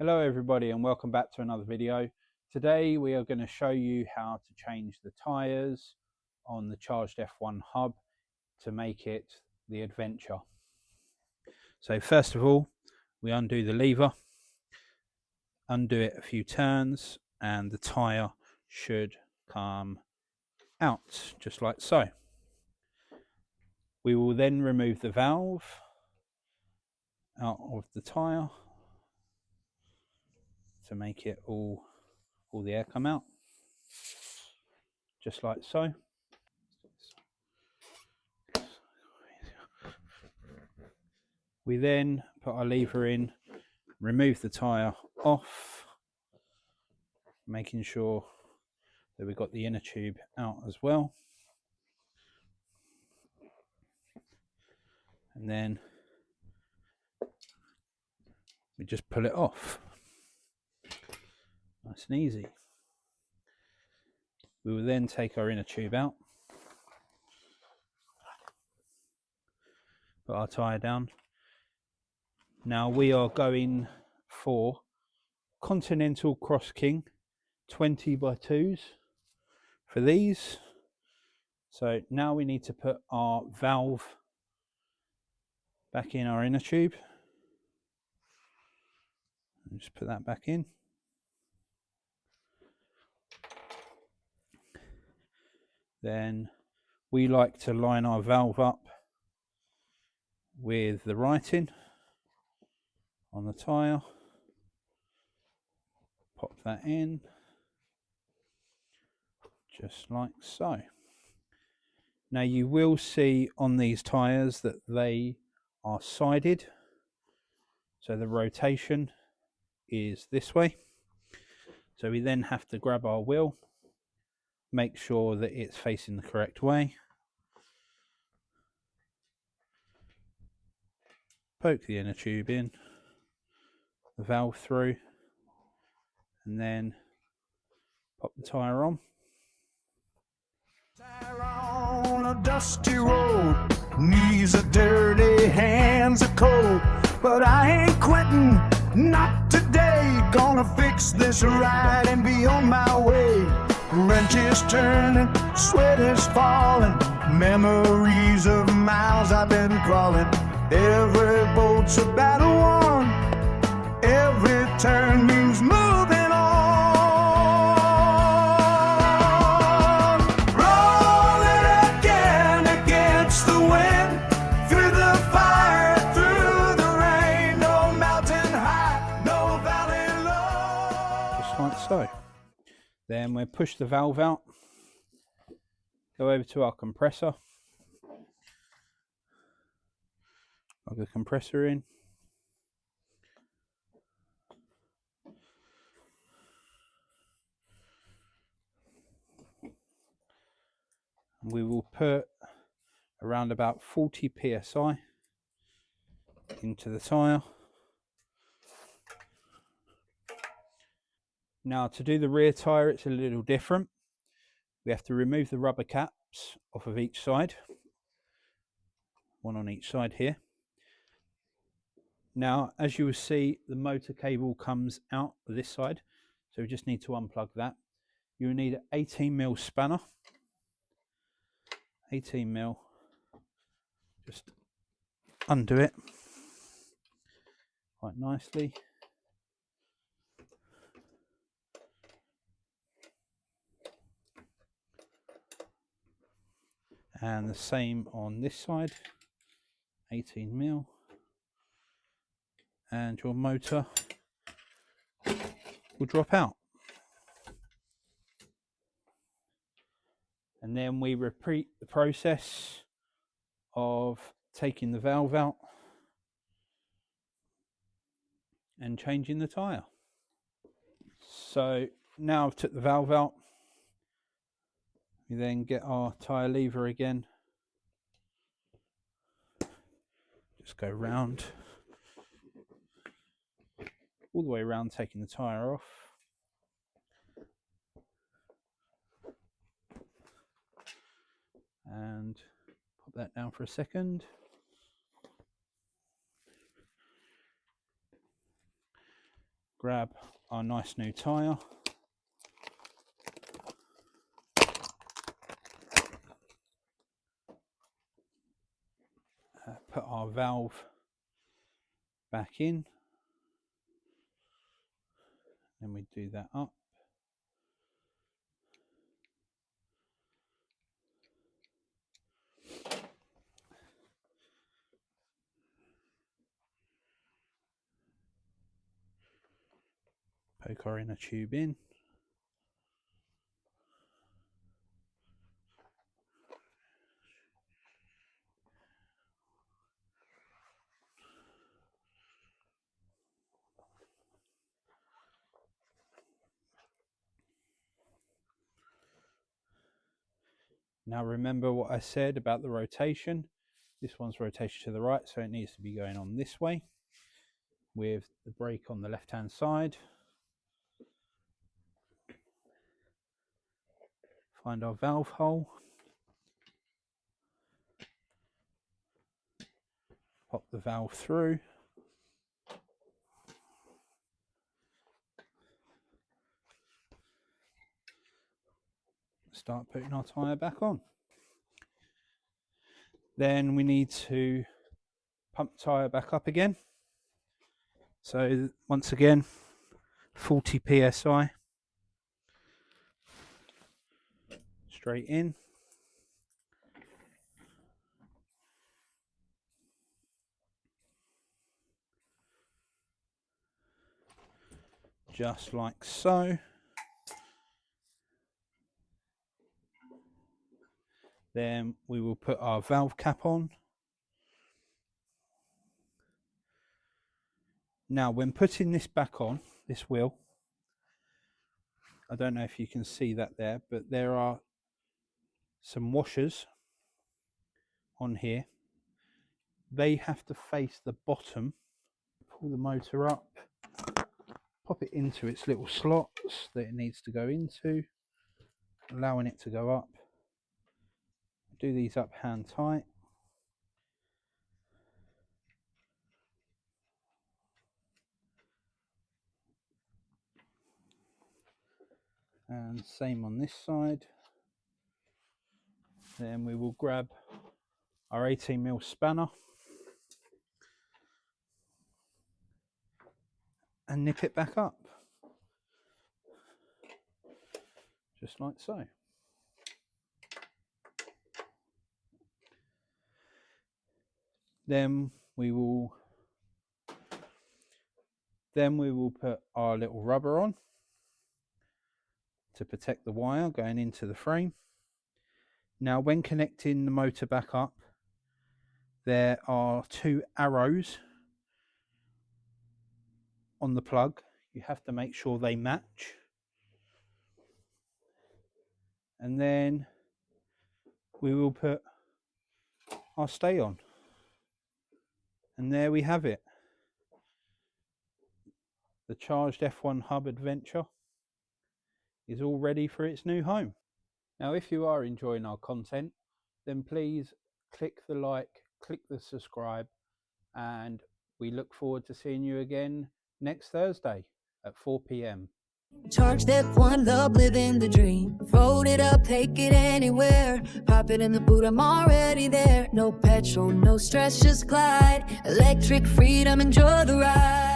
Hello everybody and welcome back to another video. Today we are going to show you how to change the tyres on the charged F1 hub to make it the Adventure. So first of all, we undo the lever, undo it a few turns, and the tyre should come out just like so. We will then remove the valve out of the tyre to make it all the air come out, just like so. We then put our lever in, remove the tyre off, making sure that we've got the inner tube out as well. And then we just pull it off. Nice and easy. We will then take our inner tube out, put our tyre down. Now we are going for Continental Cross King 20x2s for these. So now we need to put our valve back in our inner tube. And just put that back in. Then we like to line our valve up with the writing on the tyre. Pop that in, just like so. Now you will see on these tyres that they are sided, so the rotation is this way. So we then have to grab our wheel, make sure that it's facing the correct way, poke the inner tube in, the valve through, and then pop the tyre on. On a dusty road, knees are dirty, hands are cold, but I ain't quitting, not today. Gonna fix this right and be on my way. Wrench is turning, sweat is falling, memories of miles I've been crawling. Every boat's a battle won, every turn means moving on. Rolling again against the wind, through the fire, through the rain. No mountain high, no valley low. Just like so. Then we push the valve out, go over to our compressor, plug the compressor in, we will put around about 40 psi into the tyre. Now to do the rear tyre it's a little different. We have to remove the rubber caps off of each side, one on each side here. Now as you will see, the motor cable comes out of this side, so we just need to unplug that. You will need an 18mm spanner, 18mm, just undo it quite nicely. And the same on this side, 18mm, and your motor will drop out. And then we repeat the process of taking the valve out and changing the tyre. So now I've took the valve out, we then get our tyre lever again, just go round, all the way around, taking the tyre off. And pop that down for a second. grab our nice new tyre. Put our valve back in. Then we do that up. Poke our inner tube in. Now remember what I said about the rotation. This one's rotation to the right, so it needs to be going on this way with the brake on the left hand side. Find our valve hole. Pop the valve through. Start putting our tyre back on. Then we need to pump the tyre back up again. So once again, 40 psi. Straight in. Just like so. Then we will put our valve cap on. Now when putting this back on, this wheel, I don't know if you can see that there, but there are some washers on here. They have to face the bottom. Pull the motor up, pop it into its little slots that it needs to go into, allowing it to go up. Do these up hand tight. And same on this side. Then we will grab our 18mm spanner and nip it back up, just like so. Then we will put our little rubber on to protect the wire going into the frame. Now when connecting the motor back up, there are 2 arrows on the plug. You have to make sure they match. And then we will put our stay on. And there we have it. The charged F1 hub adventure is all ready for its new home. Now if you are enjoying our content, then please click the like, click the subscribe, and we look forward to seeing you again next Thursday at 4 p.m. Charge that one, love, living the dream. Fold it up, take it anywhere. Pop it in the boot, I'm already there. No petrol, no stress, just glide. Electric freedom, enjoy the ride.